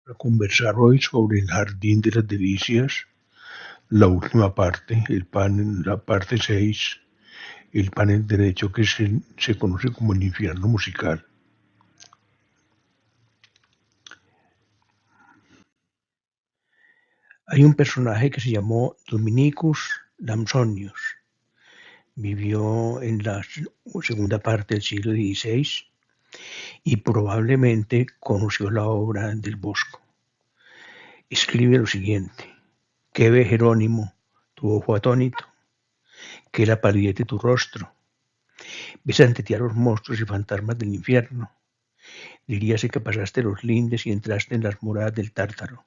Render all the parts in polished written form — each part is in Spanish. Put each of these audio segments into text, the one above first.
a conversar hoy sobre el Jardín de las Delicias, la última parte, la parte 6, el panel derecho que se conoce como el infierno musical. Hay un personaje que se llamó Dominicus Lamsonius. Vivió en la segunda parte del siglo XVI y probablemente conoció la obra del Bosco. Escribe lo siguiente: ¿qué ve, Jerónimo, tu ojo atónito? ¿Qué la palidez de tu rostro? ¿Ves ante ti a los monstruos y fantasmas del infierno? Diríase que pasaste los lindes y entraste en las moradas del Tártaro,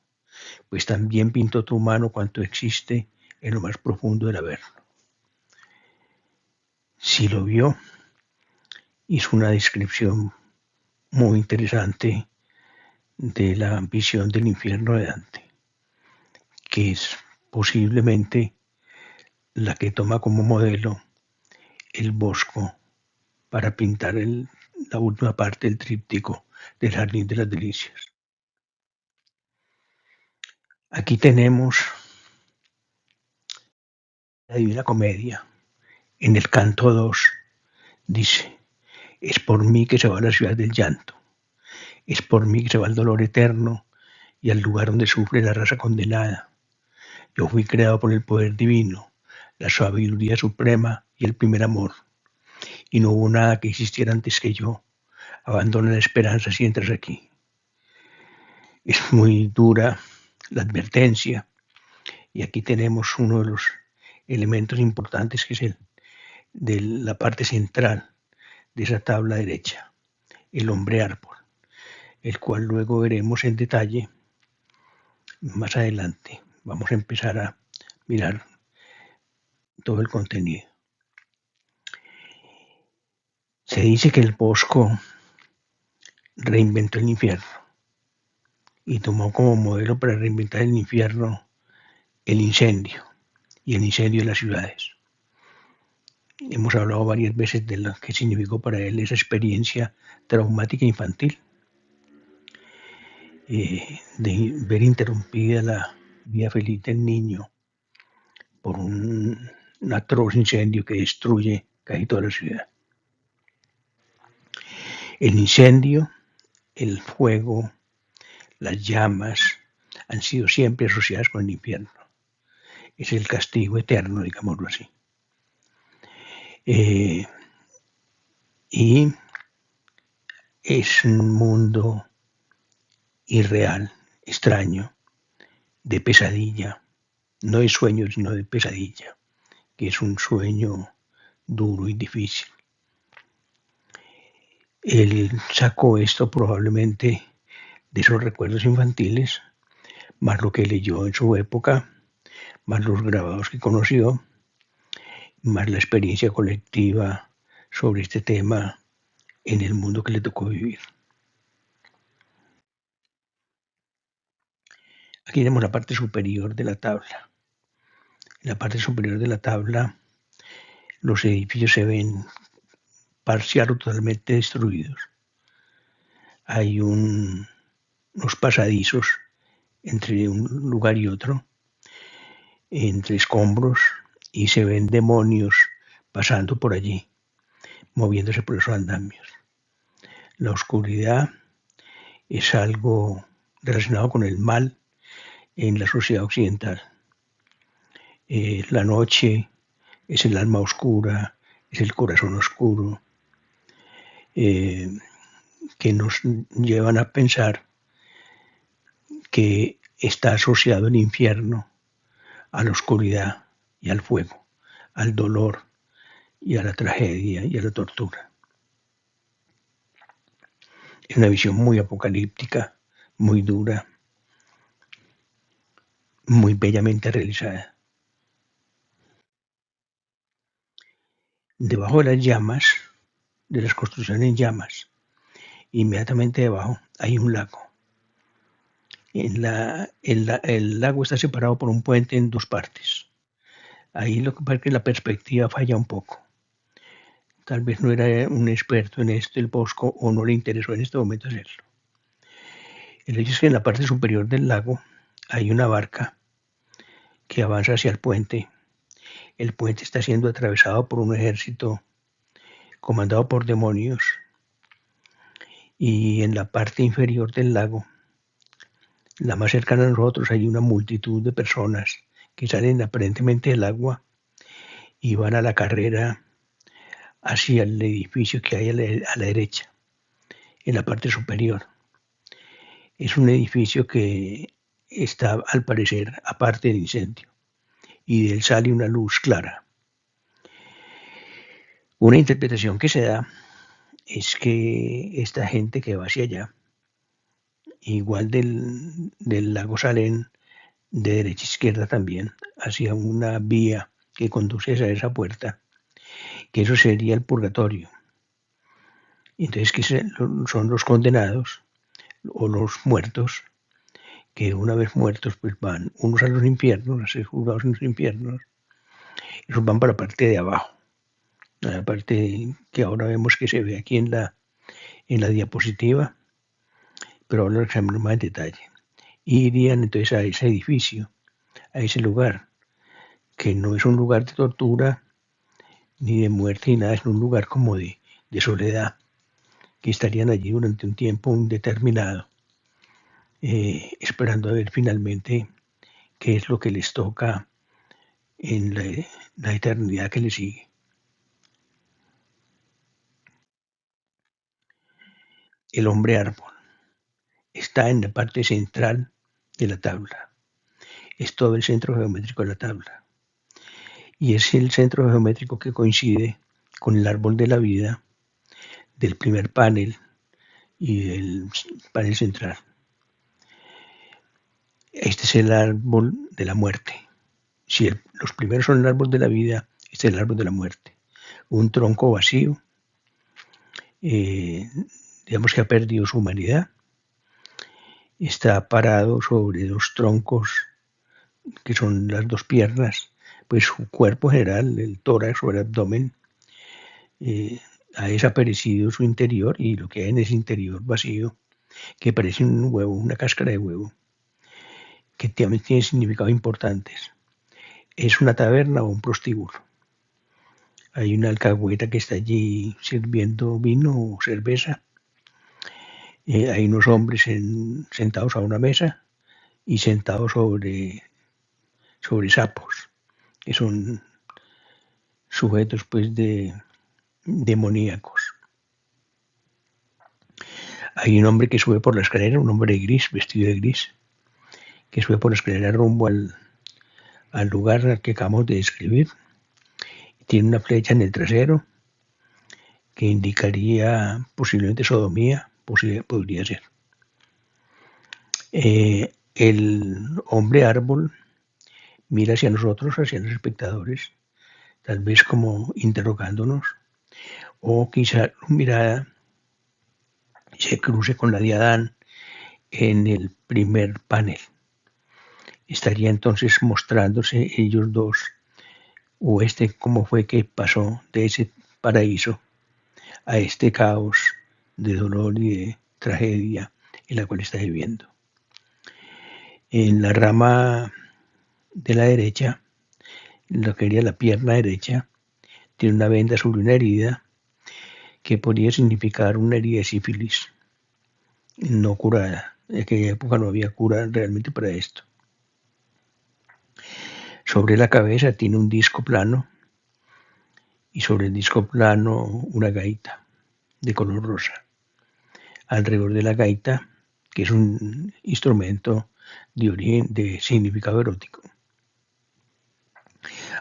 pues también pintó tu mano cuanto existe en lo más profundo del Averno. Si lo vio, hizo una descripción muy interesante de la visión del infierno de Dante, que es posiblemente la que toma como modelo el Bosco para pintar la última parte del tríptico del Jardín de las Delicias. Aquí tenemos la Divina Comedia. En el canto 2 dice: es por mí que se va a la ciudad del llanto, es por mí que se va al dolor eterno y al lugar donde sufre la raza condenada. Yo fui creado por el poder divino, la sabiduría suprema y el primer amor, y no hubo nada que existiera antes que yo. Abandona la esperanza si entras aquí. Es muy dura la advertencia, y aquí tenemos uno de los elementos importantes, que es el de la parte central de esa tabla derecha, el hombre árbol, el cual luego veremos en detalle más adelante. Vamos a empezar a mirar todo el contenido. Se dice que el Bosco reinventó el infierno y tomó como modelo para reinventar el infierno el incendio y el incendio de las ciudades. Hemos hablado varias veces de lo que significó para él esa experiencia traumática infantil, de ver interrumpida la vida feliz del niño por un atroz incendio que destruye casi toda la ciudad. El incendio, el fuego, las llamas han sido siempre asociadas con el infierno. Es el castigo eterno, digámoslo así. Y es un mundo irreal, extraño, de pesadilla, no de sueño, sino de pesadilla, que es un sueño duro y difícil. Él sacó esto probablemente de esos recuerdos infantiles, más lo que leyó en su época, más los grabados que conoció, más la experiencia colectiva sobre este tema en el mundo que le tocó vivir. Aquí tenemos la parte superior de la tabla. En la parte superior de la tabla, los edificios se ven parcial o totalmente destruidos. Hay unos pasadizos entre un lugar y otro, entre escombros, y se ven demonios pasando por allí, moviéndose por esos andamios. La oscuridad es algo relacionado con el mal en la sociedad occidental. La noche es el alma oscura, es el corazón oscuro, que nos llevan a pensar que está asociado el infierno a la oscuridad y al fuego, al dolor y a la tragedia y a la tortura. Es una visión muy apocalíptica, muy dura, muy bellamente realizada. Debajo de las llamas, de las construcciones en llamas, inmediatamente debajo hay un lago. El lago está separado por un puente en dos partes. Ahí lo que pasa es que la perspectiva falla un poco. Tal vez no era un experto en esto el Bosco, o no le interesó en este momento hacerlo. El hecho es que en la parte superior del lago hay una barca que avanza hacia el puente. El puente está siendo atravesado por un ejército comandado por demonios, y en la parte inferior del lago, la más cercana a nosotros, hay una multitud de personas que salen aparentemente del agua y van a la carrera hacia el edificio que hay a la derecha, en la parte superior. Es un edificio que está, al parecer, aparte del incendio, y de él sale una luz clara. Una interpretación que se da es que esta gente que va hacia allá, igual del lago salen de derecha a izquierda también, hacia una vía que conduce a esa puerta, que eso sería el purgatorio. Entonces, que son los condenados o los muertos, que una vez muertos, pues van unos a los infiernos, a ser juzgados en los infiernos, y esos van para la parte de abajo, la parte que ahora vemos que se ve aquí en la diapositiva, pero ahora lo examinamos más en detalle. Y irían entonces a ese edificio, a ese lugar, que no es un lugar de tortura, ni de muerte, ni nada, es un lugar como de soledad, que estarían allí durante un tiempo indeterminado, esperando a ver finalmente qué es lo que les toca en la eternidad que les sigue. El hombre árbol está en la parte central de la tabla, es todo el centro geométrico de la tabla, y es el centro geométrico que coincide con el árbol de la vida del primer panel y del panel central. Este es el árbol de la muerte. Si los primeros son el árbol de la vida, este es el árbol de la muerte. Un tronco vacío, digamos que ha perdido su humanidad, está parado sobre dos troncos que son las dos piernas, pues su cuerpo general, el tórax o el abdomen, ha desaparecido su interior, y lo que hay en ese interior vacío, que parece un huevo, una cáscara de huevo, que también tiene significados importantes. Es una taberna o un prostíbulo. Hay una alcahueta que está allí sirviendo vino o cerveza. Hay unos hombres sentados a una mesa y sentados sobre sapos, que son sujetos pues demoníacos. Hay un hombre que sube por la escalera, un hombre gris, vestido de gris, que sube por la escalera rumbo al lugar al que acabamos de describir. Tiene una flecha en el trasero que indicaría posiblemente sodomía, podría ser. El hombre árbol mira hacia nosotros, hacia los espectadores, tal vez como interrogándonos, o quizá su mirada se cruce con la de Adán en el primer panel. Estaría entonces mostrándose ellos dos, o cómo fue que pasó de ese paraíso a este caos de dolor y de tragedia en la cual está viviendo. En la rama de la derecha, lo que sería la pierna derecha, tiene una venda sobre una herida que podría significar una herida de sífilis no curada. En aquella época no había cura realmente para esto. Sobre la cabeza tiene un disco plano, y sobre el disco plano una gaita de color rosa. Alrededor de la gaita, que es un instrumento de origen, de significado erótico,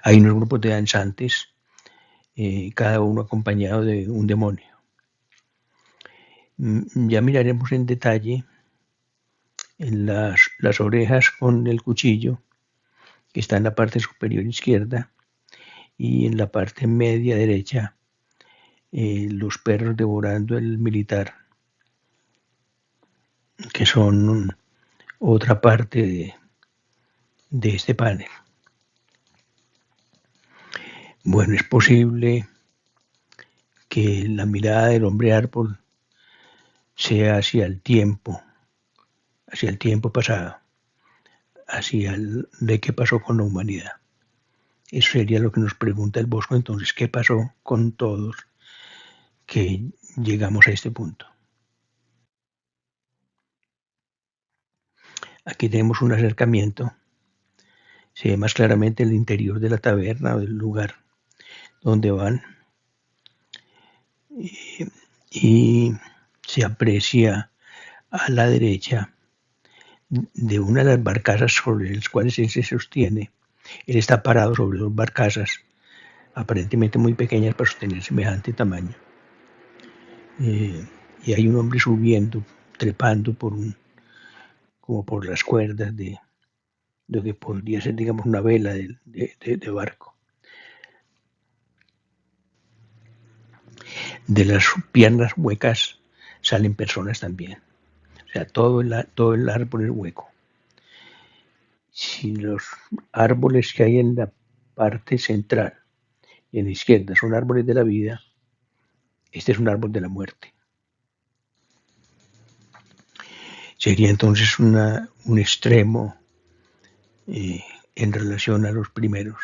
hay unos grupos de danzantes, cada uno acompañado de un demonio. Ya miraremos en detalle en las orejas con el cuchillo, que está en la parte superior izquierda, y en la parte media derecha, los perros devorando el militar, que son otra parte de este panel. Bueno, es posible que la mirada del hombre árbol sea hacia el tiempo hacia el tiempo pasado, hacia de qué pasó con la humanidad. Eso sería lo que nos pregunta el Bosco entonces, ¿qué pasó con todos que llegamos a este punto? Aquí tenemos un acercamiento, se ve más claramente el interior de la taberna o del lugar donde van y se aprecia a la derecha de una de las barcazas sobre las cuales él se sostiene. Él está parado sobre dos barcazas aparentemente muy pequeñas para sostener semejante tamaño. Y hay un hombre subiendo, trepando como por las cuerdas de lo que podría ser, digamos, una vela de barco. De las piernas huecas salen personas también. O sea, todo el árbol es hueco. Si los árboles que hay en la parte central y en la izquierda son árboles de la vida, este es un árbol de la muerte. Sería entonces un extremo en relación a los primeros.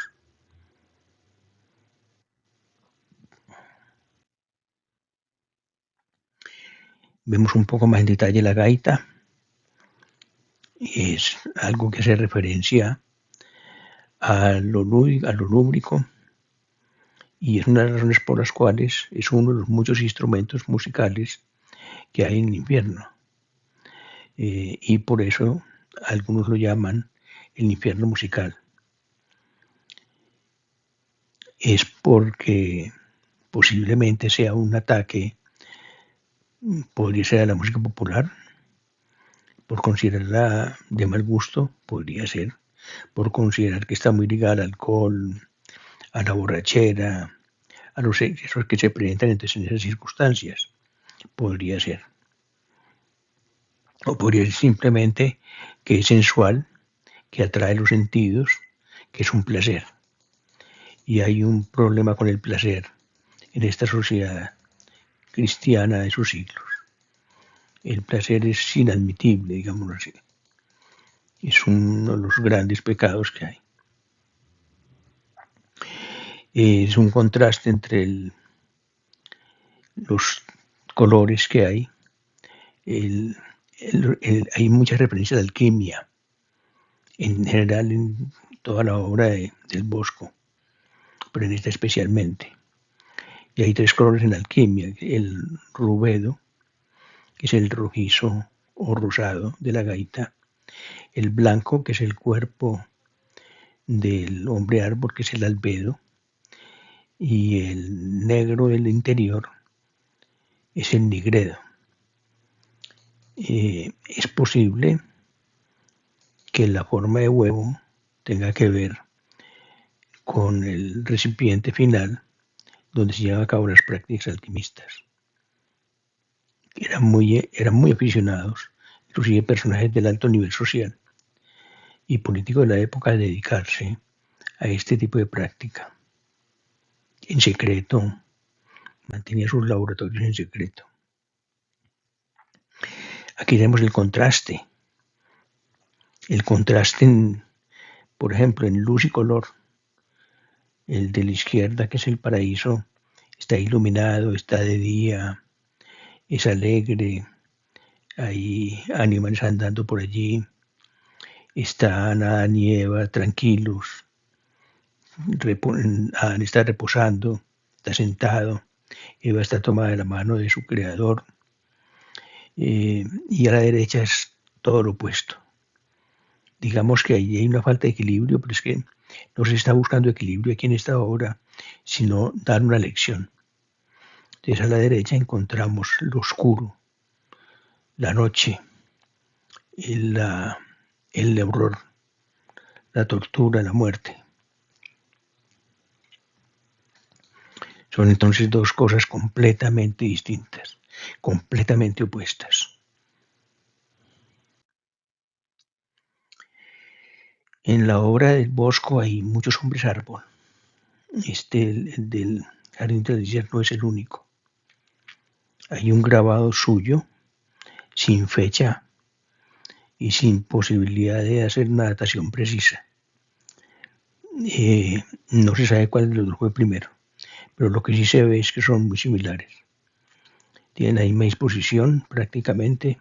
Vemos un poco más en detalle la gaita. Es algo que hace referencia a lo lúbrico y es una de las razones por las cuales es uno de los muchos instrumentos musicales que hay en el infierno. Y por eso algunos lo llaman el infierno musical. Es porque posiblemente sea un ataque, podría ser a la música popular, por considerarla de mal gusto, podría ser, por considerar que está muy ligada al alcohol, a la borrachera, a los excesos que se presentan en esas circunstancias, podría ser. O podría ser simplemente que es sensual, que atrae los sentidos, que es un placer. Y hay un problema con el placer en esta sociedad cristiana de sus siglos. El placer es inadmitible, digámoslo así. Es uno de los grandes pecados que hay. Es un contraste entre los colores que hay. Hay muchas referencias a la alquimia, en general en toda la obra del Bosco, pero en esta especialmente. Y hay tres colores en la alquimia: el rubedo, que es el rojizo o rosado de la gaita; el blanco, que es el cuerpo del hombre árbol, que es el albedo; y el negro del interior es el nigredo. Es posible que la forma de huevo tenga que ver con el recipiente final donde se llevan a cabo las prácticas alquimistas. Eran muy aficionados, inclusive personajes del alto nivel social y político de la época, a dedicarse a este tipo de práctica. En secreto, mantenía sus laboratorios en secreto. Aquí tenemos el contraste. El contraste, por ejemplo, en luz y color. El de la izquierda, que es el paraíso, está iluminado, está de día, es alegre, hay animales andando por allí, están Adán y Eva tranquilos, Adán está reposando, está sentado, Eva está tomada de la mano de su creador, y a la derecha es todo lo opuesto. Digamos que ahí hay una falta de equilibrio, pero es que no se está buscando equilibrio aquí en esta obra, sino dar una lección. Entonces a la derecha encontramos lo oscuro, la noche, el horror, la tortura, la muerte. Son entonces dos cosas completamente distintas, completamente opuestas. En la obra del Bosco hay muchos hombres árbol. El del Jardín del Desierto no es el único. Hay un grabado suyo, sin fecha, y sin posibilidad de hacer una datación precisa. No se sabe cuál de los dos fue primero, pero lo que sí se ve es que son muy similares. Tienen la misma disposición prácticamente.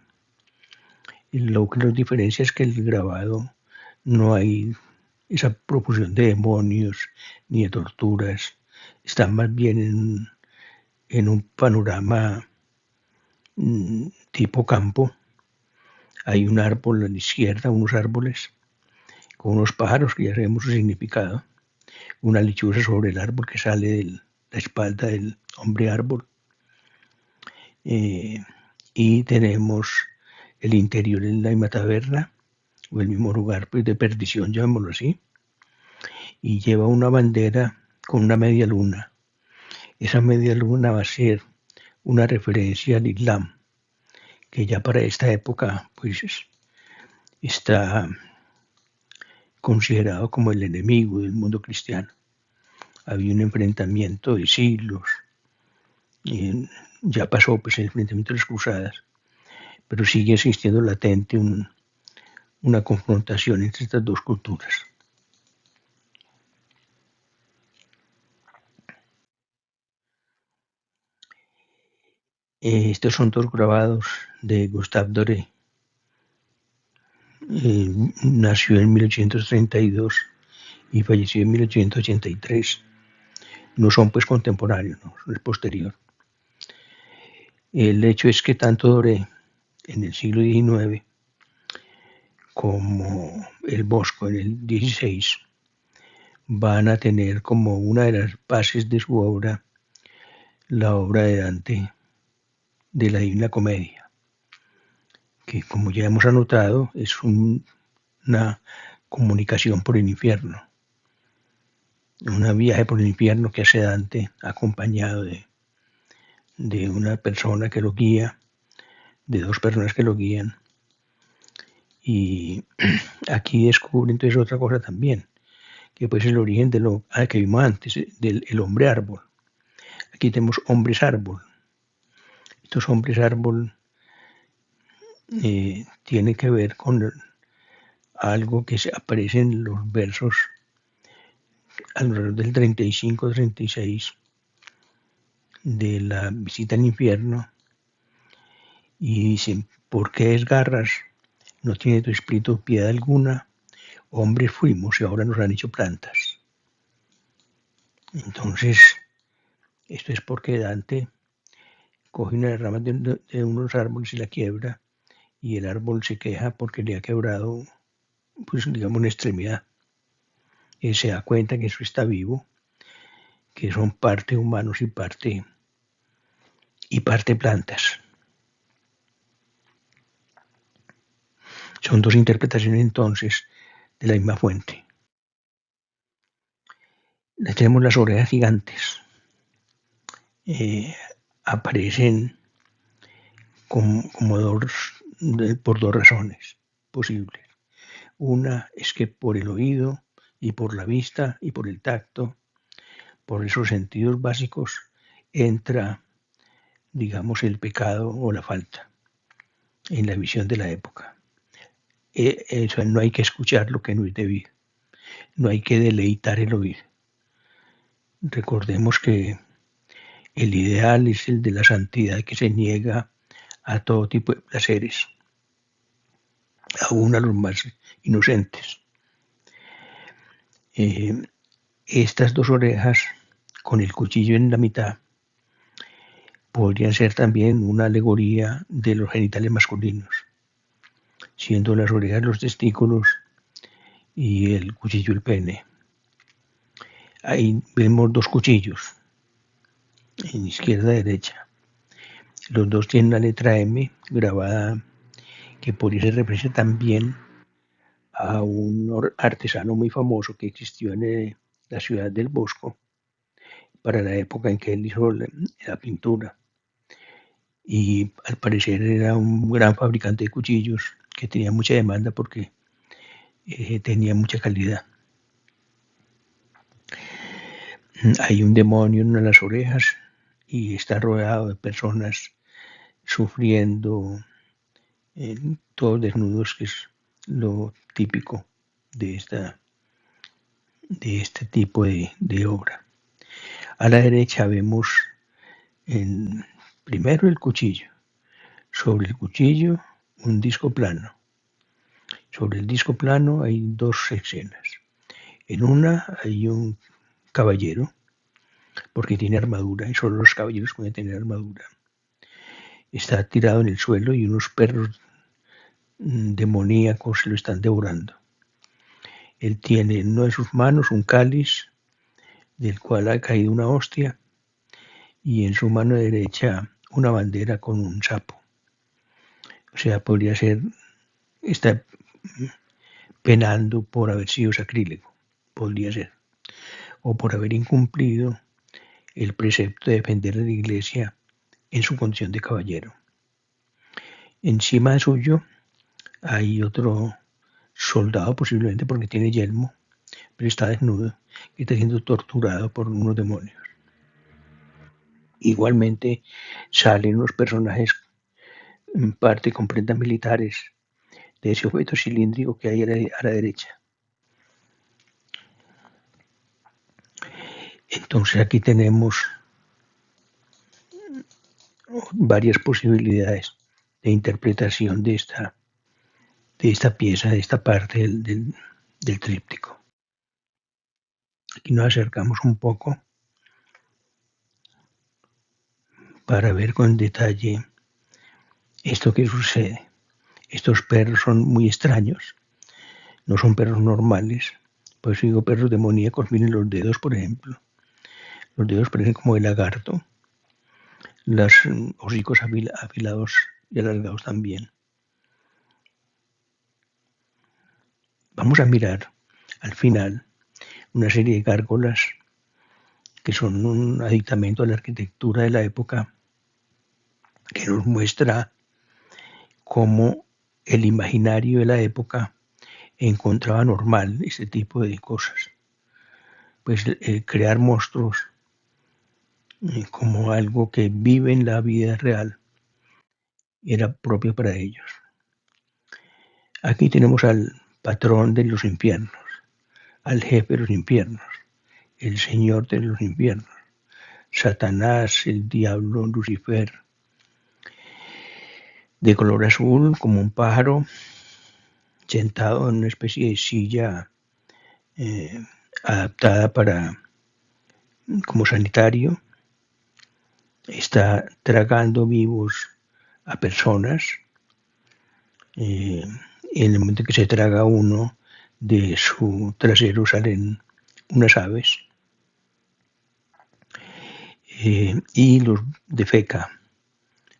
Lo que los diferencia es que el grabado no hay esa profusión de demonios ni de torturas. Está más bien en un panorama tipo campo. Hay un árbol a la izquierda, unos árboles con unos pájaros que ya sabemos su significado. Una lechuza sobre el árbol que sale de la espalda del hombre árbol. Y tenemos el interior en la misma taberna, o el mismo lugar pues, de perdición, llamémoslo así, y lleva una bandera con una media luna. Esa media luna va a ser una referencia al Islam, que ya para esta época pues está considerado como el enemigo del mundo cristiano. Había un enfrentamiento de siglos, ya pasó pues el enfrentamiento de las cruzadas, pero sigue existiendo latente una confrontación entre estas dos culturas. Estos son dos grabados de Gustave Doré. Nació en 1832 y falleció en 1883. No son pues contemporáneos, no, es posterior. El hecho es que tanto Doré en el siglo XIX como el Bosco en el XVI van a tener como una de las bases de su obra la obra de Dante de la Divina Comedia, que como ya hemos anotado es una comunicación por el infierno, un viaje por el infierno que hace Dante acompañado de una persona que lo guía, de dos personas que lo guían. Y aquí descubre entonces otra cosa también, que pues es el origen de lo que vimos antes, del hombre árbol. Aquí tenemos hombres árbol. Estos hombres árbol tienen que ver con algo que aparece en los versos alrededor del 35-36 de la visita al infierno, y dicen: ¿por qué desgarras? No tiene tu espíritu piedad alguna. Hombres fuimos y ahora nos han hecho plantas. Entonces, esto es porque Dante coge una rama de unos árboles y la quiebra, y el árbol se queja porque le ha quebrado, pues digamos, una extremidad. Él se da cuenta que eso está vivo, que son parte humanos y parte plantas. Son dos interpretaciones entonces de la misma fuente. Tenemos las orejas gigantes. Aparecen por dos razones posibles. Una es que por el oído y por la vista y por el tacto, por esos sentidos básicos, entra, digamos, el pecado o la falta en la visión de la época. Eso no hay que escuchar lo que no es debido, no hay que deleitar el oído. Recordemos que el ideal es el de la santidad que se niega a todo tipo de placeres, aún a los más inocentes. Estas dos orejas con el cuchillo en la mitad podrían ser también una alegoría de los genitales masculinos, siendo las orejas los testículos y el cuchillo el pene. Ahí vemos dos cuchillos, en izquierda y derecha. Los dos tienen la letra M grabada, que podría ser referencia también a un artesano muy famoso que existió en la ciudad del Bosco para la época en que él hizo la pintura. Y al parecer era un gran fabricante de cuchillos que tenía mucha demanda porque tenía mucha calidad. Hay un demonio en una de las orejas y está rodeado de personas sufriendo todos desnudos, que es lo típico de este tipo de obra. A la derecha vemos primero el cuchillo. Sobre el cuchillo, un disco plano. Sobre el disco plano hay dos escenas. En una hay un caballero, porque tiene armadura, y solo los caballeros pueden tener armadura. Está tirado en el suelo y unos perros demoníacos lo están devorando. Él tiene en una de sus manos un cáliz del cual ha caído una hostia, y en su mano derecha una bandera con un sapo. O sea, podría ser, está penando por haber sido sacrílego, podría ser, o por haber incumplido el precepto de defender a la iglesia en su condición de caballero. Encima suyo hay otro soldado, posiblemente porque tiene yelmo, pero está desnudo y está siendo torturado por unos demonios. Igualmente salen unos personajes en parte con prendas militares de ese objeto cilíndrico que hay a la derecha. Entonces aquí tenemos varias posibilidades de interpretación de esta pieza, de esta parte del tríptico. Aquí nos acercamos un poco para ver con detalle esto que sucede. Estos perros son muy extraños, no son perros normales, por eso digo perros demoníacos. Miren los dedos, por ejemplo. Los dedos parecen como de lagarto, los hocicos afilados y alargados también. Vamos a mirar al final una serie de gárgolas que son un aditamento a la arquitectura de la época, que nos muestra cómo el imaginario de la época encontraba normal este tipo de cosas. Pues crear monstruos como algo que vive en la vida real era propio para ellos. Aquí tenemos al patrón de los infiernos, al jefe de los infiernos, el señor de los infiernos, Satanás, el diablo, Lucifer, de color azul como un pájaro, sentado en una especie de silla adaptada como sanitario. Está tragando vivos a personas. En el momento que se traga uno, de su trasero salen unas aves y los defeca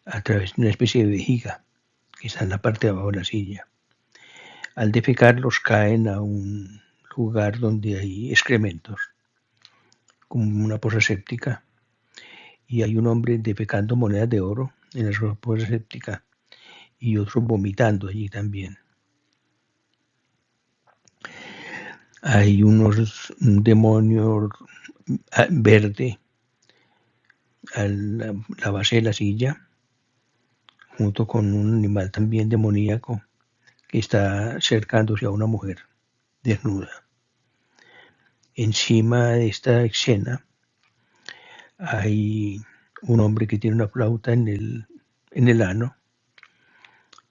a través de una especie de vejiga que está en la parte de abajo de la silla. Al defecarlos caen a un lugar donde hay excrementos, como una poza séptica, y hay un hombre defecando monedas de oro en la poza séptica y otro vomitando allí también. Hay un demonio verde a la base de la silla, junto con un animal también demoníaco que está acercándose a una mujer desnuda. Encima de esta escena hay un hombre que tiene una flauta en el ano,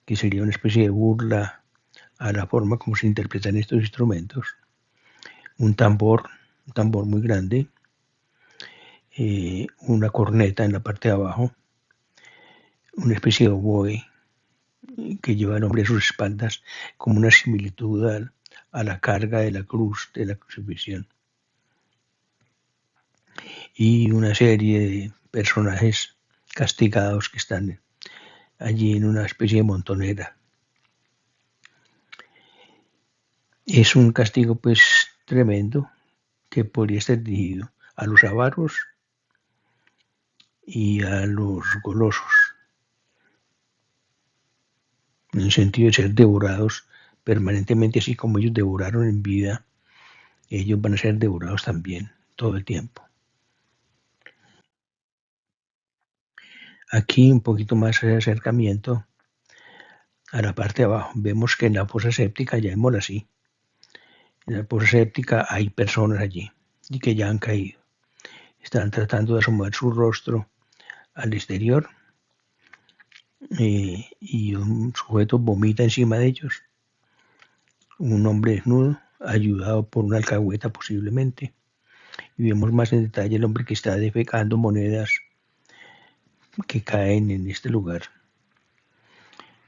que sería una especie de burla a la forma como se interpretan estos instrumentos. Un tambor muy grande, una corneta en la parte de abajo, una especie de oboe que lleva el hombre a sus espaldas como una similitud a la carga de la cruz, de la crucifixión. Y una serie de personajes castigados que están allí en una especie de montonera. Es un castigo pues tremendo que podría ser dirigido a los avaros y a los golosos, en el sentido de ser devorados permanentemente, así como ellos devoraron en vida, ellos van a ser devorados también todo el tiempo. Aquí un poquito más de acercamiento a la parte de abajo. Vemos que en la fosa séptica, llamémosla así, en la fosa séptica hay personas allí y que ya han caído. Están tratando de asomar su rostro al exterior y un sujeto vomita encima de ellos. Un hombre desnudo, ayudado por una alcahueta posiblemente. Y vemos más en detalle el hombre que está defecando monedas que caen en este lugar.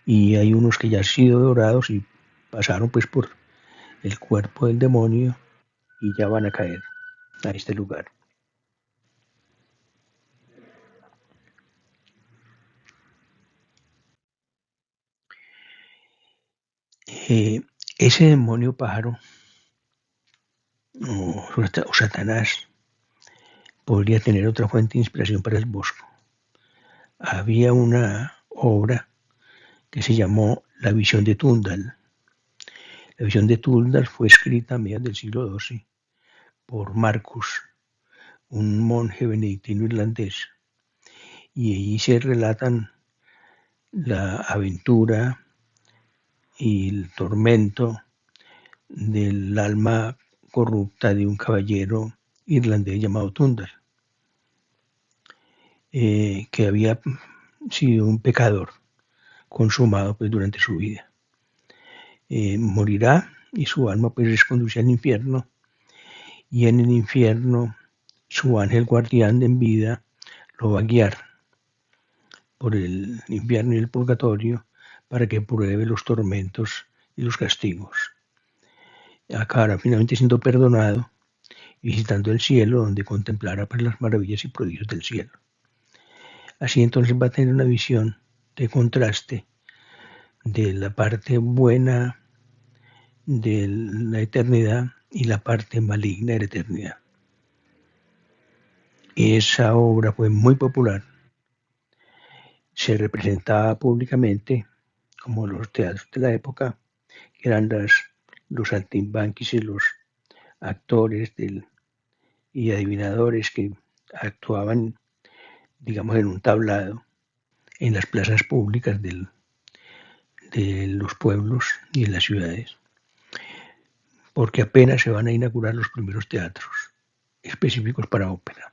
Y hay unos que ya han sido dorados y pasaron pues por el cuerpo del demonio y ya van a caer a este lugar. Ese demonio pájaro o Satanás podría tener otra fuente de inspiración para el Bosco. Había una obra que se llamó La visión de Tundal. La visión de Tundal fue escrita a mediados del siglo XII por Marcus, un monje benedictino irlandés, y allí se relatan la aventura y el tormento del alma corrupta de un caballero irlandés llamado Tundal, que había sido un pecador consumado pues, durante su vida. Morirá y su alma pues es conducida al infierno, y en el infierno su ángel guardián en vida lo va a guiar por el infierno y el purgatorio para que pruebe los tormentos y los castigos. Acabará finalmente siendo perdonado y visitando el cielo, donde contemplará pues, las maravillas y prodigios del cielo. Así entonces va a tener una visión de contraste de la parte buena de la eternidad y la parte maligna de la eternidad. Esa obra fue muy popular, se representaba públicamente como los teatros de la época, que eran los saltimbanquis y los actores y adivinadores que actuaban, digamos, en un tablado en las plazas públicas de los pueblos y en las ciudades, porque apenas se van a inaugurar los primeros teatros específicos para ópera,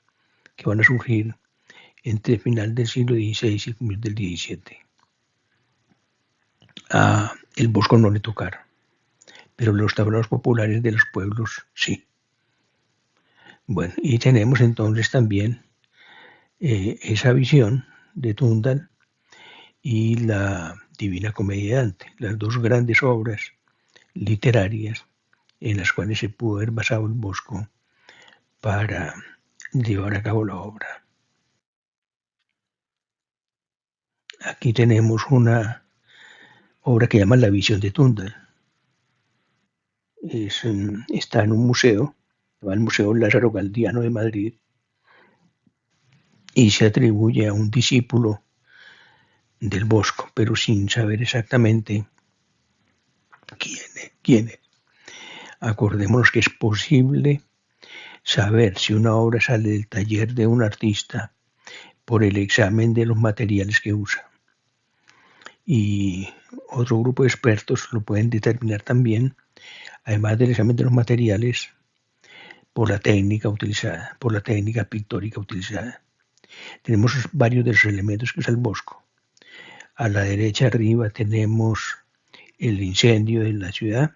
que van a surgir entre el final del siglo XVI y el comienzo del XVII. A el Bosco no le tocaron, pero los tablados populares de los pueblos sí. Bueno, y tenemos entonces también esa visión de Tundal y la Divina Comedia de Dante, las dos grandes obras literarias en las cuales se pudo haber basado el Bosco para llevar a cabo la obra. Aquí tenemos una obra que llama La visión de Tundal. Está en un museo, el Museo Lázaro Galdiano de Madrid, y se atribuye a un discípulo del Bosco, pero sin saber exactamente quién es. Acordémonos que es posible saber si una obra sale del taller de un artista por el examen de los materiales que usa. Y otro grupo de expertos lo pueden determinar también, además del examen de los materiales, por la técnica utilizada, por la técnica pictórica utilizada. Tenemos varios de los elementos que usa el Bosco. A la derecha arriba tenemos el incendio de la ciudad.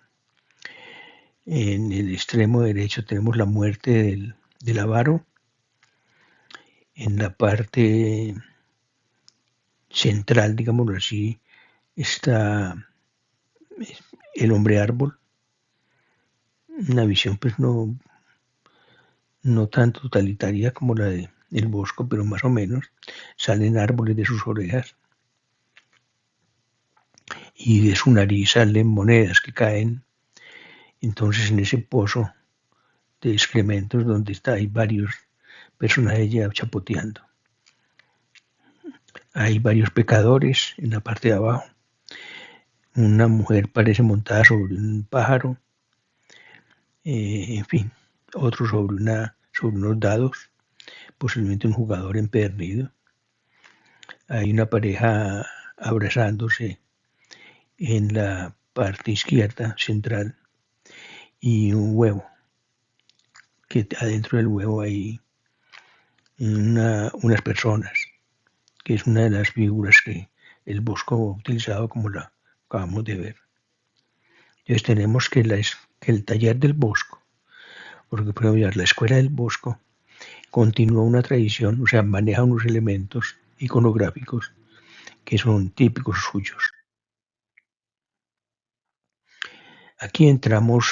En el extremo derecho tenemos la muerte del avaro. En la parte central, digámoslo así, está el hombre árbol. Una visión pues no tan totalitaria como la del Bosco, pero más o menos. Salen árboles de sus orejas y de su nariz salen monedas que caen entonces en ese pozo de excrementos donde hay varios personajes ya chapoteando. Hay varios pecadores en la parte de abajo. Una mujer parece montada sobre un pájaro. En fin, otro sobre unos dados, posiblemente un jugador empedernido. Hay una pareja abrazándose en la parte izquierda central y un huevo, que adentro del huevo hay unas personas, que es una de las figuras que el Bosco ha utilizado como la acabamos de ver. Entonces tenemos que el taller del Bosco, porque podemos llamar la escuela del Bosco, continúa una tradición, o sea, maneja unos elementos iconográficos que son típicos suyos. Aquí entramos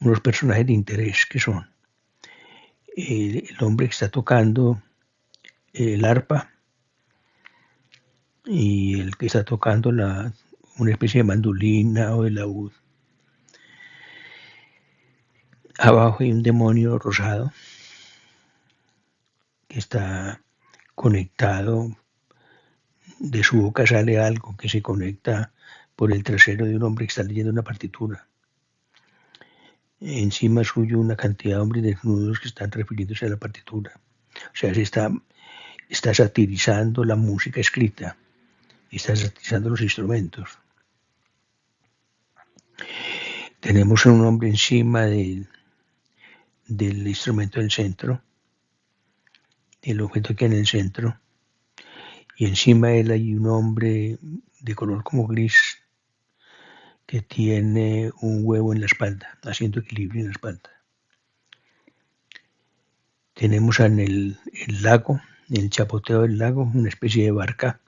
unos personajes de interés que son el hombre que está tocando el arpa y el que está tocando una especie de mandolina o de laúd. Abajo hay un demonio rosado que está conectado, de su boca sale algo que se conecta por el trasero de un hombre que está leyendo una partitura. Encima suyo una cantidad de hombres desnudos que están refiriéndose a la partitura. O sea, se está satirizando la música escrita, está satirizando los instrumentos. Tenemos un hombre encima del instrumento del centro, el objeto que hay en el centro, y encima de él hay un hombre de color como gris que tiene un huevo en la espalda, haciendo equilibrio en la espalda. Tenemos en el lago, en el chapoteo del lago, una especie de barca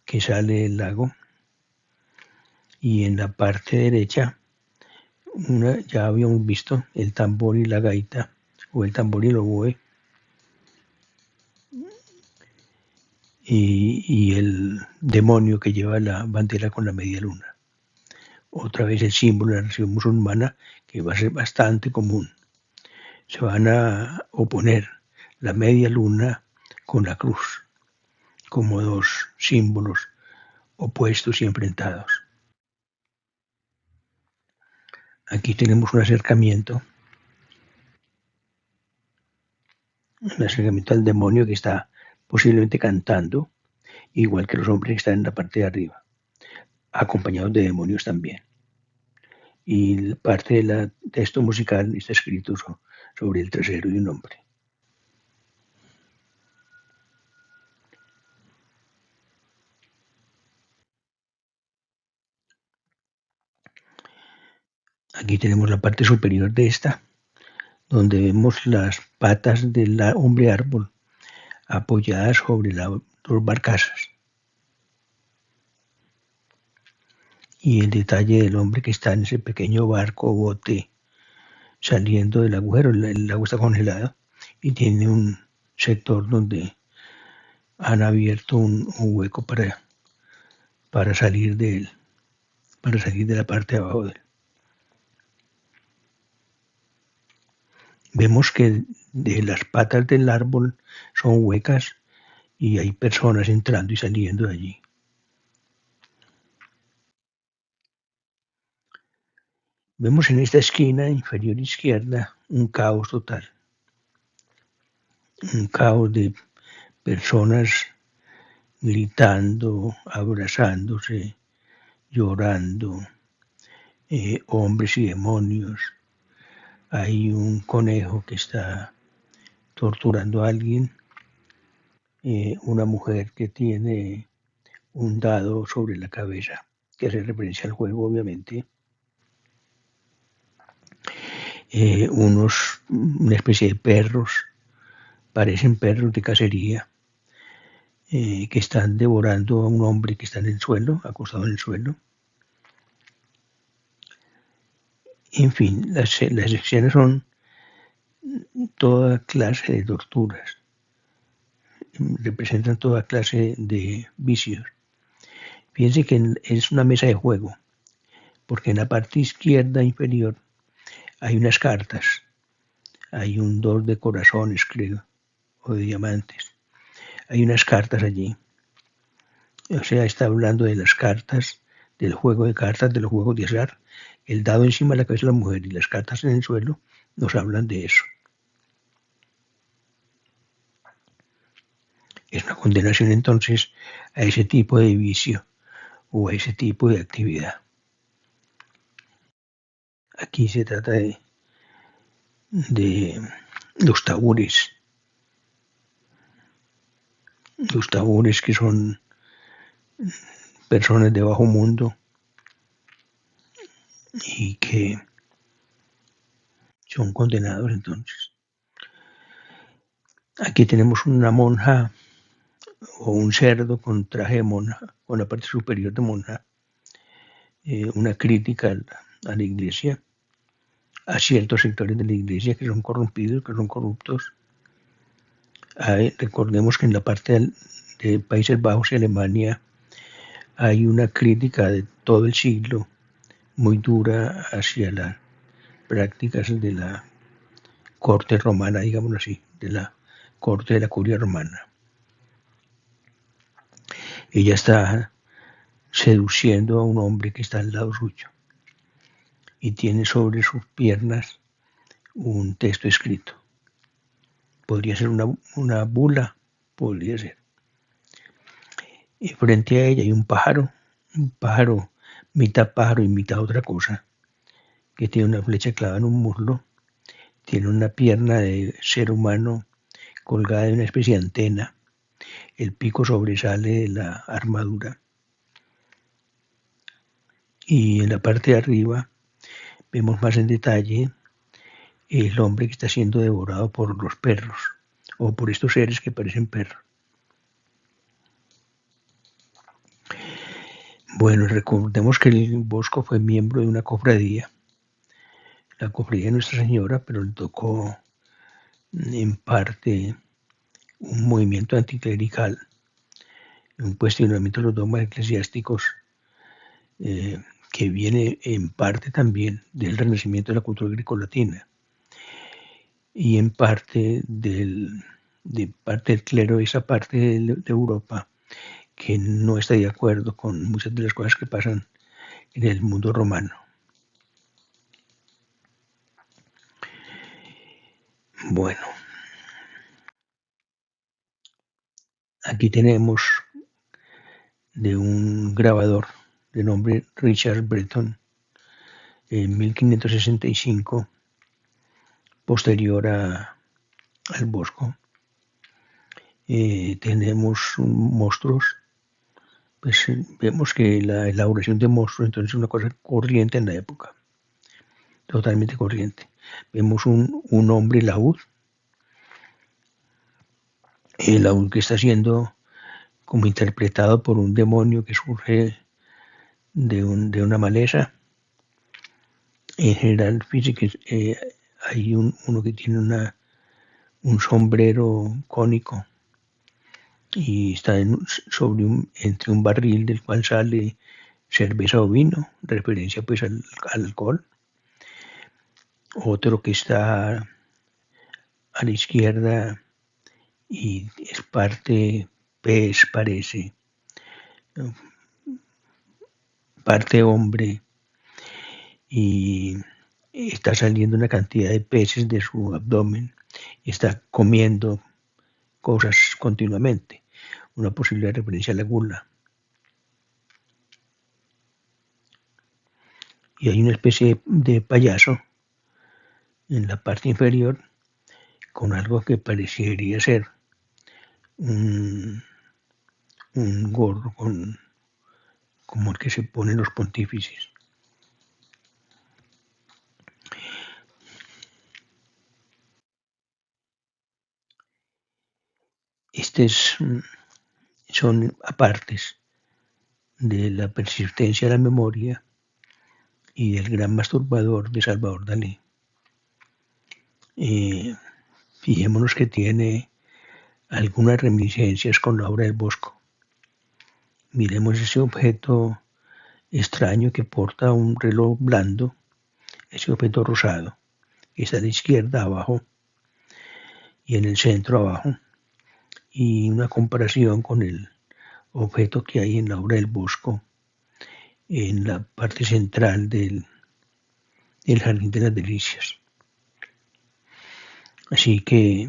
que sale del lago, y en la parte derecha ya habíamos visto el tambor y la gaita, o el tambor y el oboe, y el demonio que lleva la bandera con la media luna. Otra vez el símbolo de la nación musulmana, que va a ser bastante común. Se van a oponer la media luna con la cruz, como dos símbolos opuestos y enfrentados. Aquí tenemos un acercamiento al demonio que está posiblemente cantando, igual que los hombres que están en la parte de arriba, acompañados de demonios también. Y parte del texto musical está escrito sobre el trasero de un hombre. Aquí tenemos la parte superior de esta, donde vemos las patas del hombre árbol apoyadas sobre dos barcazas. Y el detalle del hombre que está en ese pequeño barco o bote saliendo del agujero, el agua está congelada y tiene un sector donde han abierto un hueco para salir de él, para salir de la parte de abajo de él. Vemos que de las patas del árbol son huecas y hay personas entrando y saliendo de allí. Vemos en esta esquina inferior izquierda un caos total, un caos de personas gritando, abrazándose, llorando, hombres y demonios. Hay un conejo que está torturando a alguien, una mujer que tiene un dado sobre la cabeza, que hace referencia al juego, obviamente. Una especie de perros, parecen perros de cacería, que están devorando a un hombre que está en el suelo, acostado en el suelo. En fin, las escenas son toda clase de torturas, representan toda clase de vicios. Fíjense que es una mesa de juego, porque en la parte izquierda inferior hay unas cartas, hay un 2 de corazones, creo, o de diamantes. Hay unas cartas allí. O sea, está hablando de las cartas, del juego de cartas, de los juegos de azar. El dado encima de la cabeza de la mujer y las cartas en el suelo nos hablan de eso. Es una condenación entonces a ese tipo de vicio, o a ese tipo de actividad. Aquí se trata de los tabures que son personas de bajo mundo y que son condenados entonces. Aquí tenemos una monja o un cerdo con traje de monja, con la parte superior de monja, una crítica a la iglesia, a ciertos sectores de la iglesia que son corrompidos, que son corruptos. Recordemos que en la parte de Países Bajos y Alemania hay una crítica de todo el siglo muy dura hacia las prácticas de la corte romana, digámoslo así, de la corte de la curia romana. Ella está seduciendo a un hombre que está al lado suyo y tiene sobre sus piernas un texto escrito. Podría ser una bula, podría ser. Y frente a ella hay un pájaro mitad pájaro y mitad otra cosa, que tiene una flecha clavada en un muslo, tiene una pierna de ser humano colgada de una especie de antena, el pico sobresale de la armadura y en la parte de arriba vemos más en detalle el hombre que está siendo devorado por los perros o por estos seres que parecen perros. Bueno, recordemos que el Bosco fue miembro de una cofradía, la cofradía de Nuestra Señora, pero le tocó en parte un movimiento anticlerical, un cuestionamiento de los dogmas eclesiásticos que viene en parte también del renacimiento de la cultura grecolatina y en parte de parte del clero de esa parte de Europa que no está de acuerdo con muchas de las cosas que pasan en el mundo romano. Bueno, aquí tenemos de un grabador de nombre Richard Breton en 1565, posterior al Bosco. Tenemos monstruos, pues vemos que la elaboración de monstruos entonces es una cosa corriente en la época, totalmente corriente. Vemos un hombre laúd, el laúd que está siendo como interpretado por un demonio que surge de una maleza. En general, fíjense que hay uno que tiene un sombrero cónico y está entre un barril del cual sale cerveza o vino, referencia pues al alcohol. Otro que está a la izquierda y es parte pez, parece, parte hombre, y está saliendo una cantidad de peces de su abdomen y está comiendo cosas continuamente, una posible referencia a la gula. Y hay una especie de payaso en la parte inferior con algo que parecería ser un gorro como el que se ponen los pontífices. Estos son apartes de la persistencia de la memoria y del gran masturbador de Salvador Dalí. Fijémonos que tiene algunas reminiscencias con la obra del Bosco. Miremos ese objeto extraño que porta un reloj blando, ese objeto rosado, que está a la izquierda abajo y en el centro abajo, y una comparación con el objeto que hay en la obra del Bosco en la parte central del Jardín de las Delicias. Así que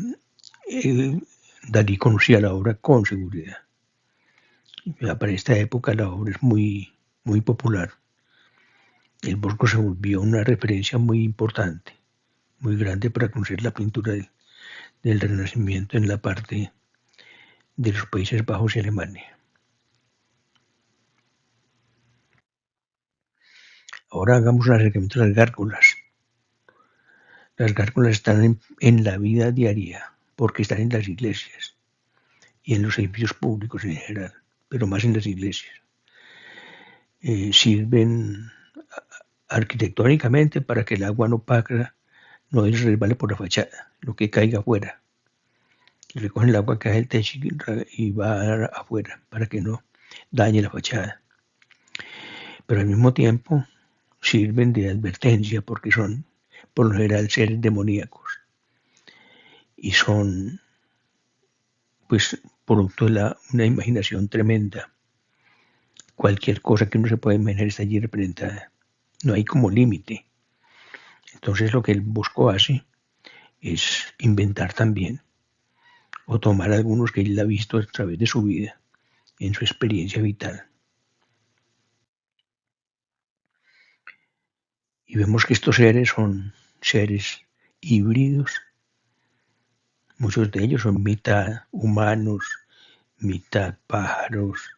Dalí conocía la obra con seguridad Ya para esta época la obra es muy, muy popular. El Bosco se volvió una referencia muy importante, muy grande para conocer la pintura del Renacimiento en la parte de los Países Bajos y Alemania. Ahora hagamos un acercamiento a las gárgolas. Las gárgolas están en la vida diaria, porque están en las iglesias y en los edificios públicos en general, pero más en las iglesias. Sirven arquitectónicamente para que el agua no resbale por la fachada, lo que caiga afuera. Recogen el agua que cae del techo y va afuera para que no dañe la fachada. Pero al mismo tiempo sirven de advertencia porque son por lo general seres demoníacos y son pues producto de una imaginación tremenda. Cualquier cosa que uno se pueda imaginar está allí representada. No hay como límite. Entonces lo que el Bosco hace es inventar también o tomar algunos que él ha visto a través de su vida, en su experiencia vital. Y vemos que estos seres son seres híbridos. Muchos de ellos son mitad humanos, mitad pájaros,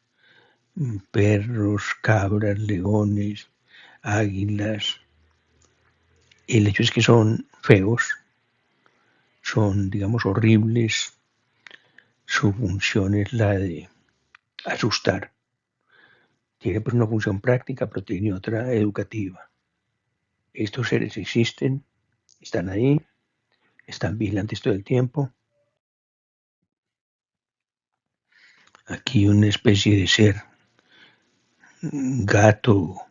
perros, cabras, leones, águilas. El hecho es que son feos, son, digamos, horribles. Su función es la de asustar. Tiene pues una función práctica, pero tiene otra educativa. Estos seres existen, están ahí, están vigilantes todo el tiempo. Aquí una especie de ser, gato o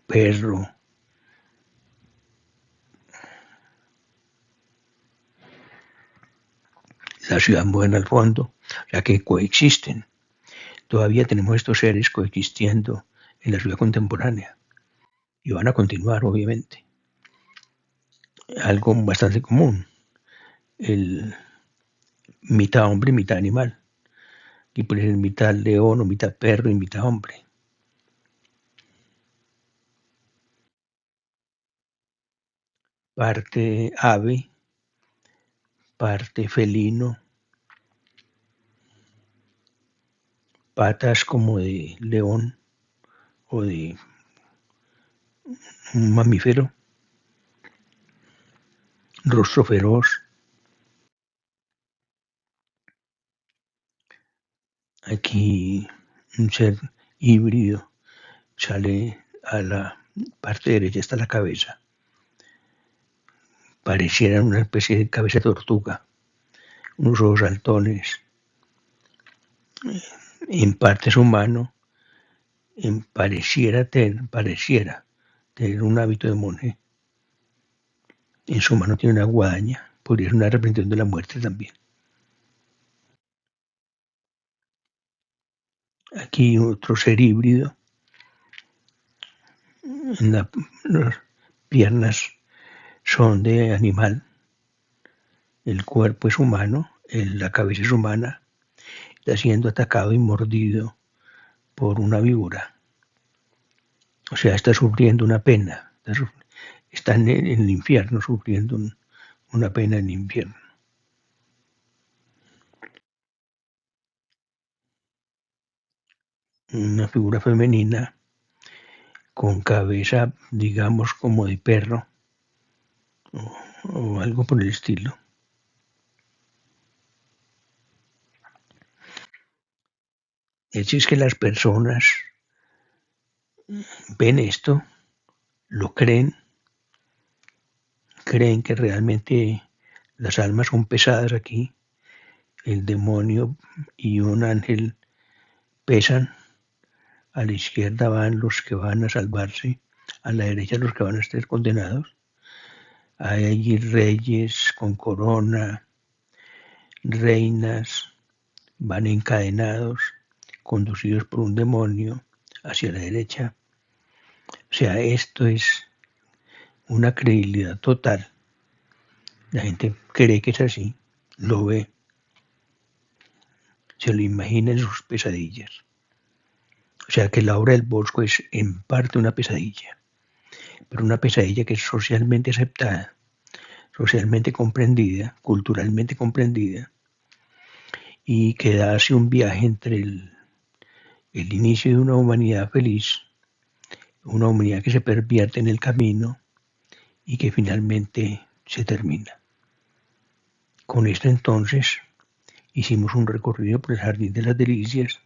perro, la ciudad moderna al fondo, ya que coexisten. Todavía tenemos estos seres coexistiendo en la ciudad contemporánea y van a continuar, obviamente. Algo bastante común, el mitad hombre, mitad animal. Aquí puede ser mitad león o mitad perro y mitad hombre. Parte ave, parte felino, patas como de león o de un mamífero, rostro feroz. Aquí un ser híbrido sale a la parte derecha, está la cabeza. Pareciera una especie de cabeza de tortuga, unos ojos saltones. En parte es humano, pareciera tener un hábito de monje. En su mano tiene una guadaña, podría ser una representación de la muerte también. Aquí otro ser híbrido, las piernas son de animal, el cuerpo es humano, la cabeza es humana, está siendo atacado y mordido por una víbora. O sea, está sufriendo una pena, está en el infierno sufriendo una pena en el infierno. Una figura femenina con cabeza, digamos, como de perro o algo por el estilo. Es que las personas ven esto, lo creen que realmente las almas son pesadas aquí, el demonio y un ángel pesan, a la izquierda van los que van a salvarse, a la derecha los que van a ser condenados. Hay allí reyes con corona, reinas, van encadenados, conducidos por un demonio hacia la derecha. O sea, esto es una credibilidad total. La gente cree que es así, lo ve. se lo imagina en sus pesadillas. O sea que la obra del Bosco es en parte una pesadilla, pero una pesadilla que es socialmente aceptada, socialmente comprendida, culturalmente comprendida, y que hace un viaje entre el inicio de una humanidad feliz, una humanidad que se pervierte en el camino y que finalmente se termina. Con esto entonces hicimos un recorrido por el Jardín de las Delicias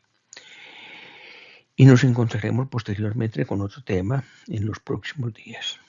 y nos encontraremos posteriormente con otro tema en los próximos días.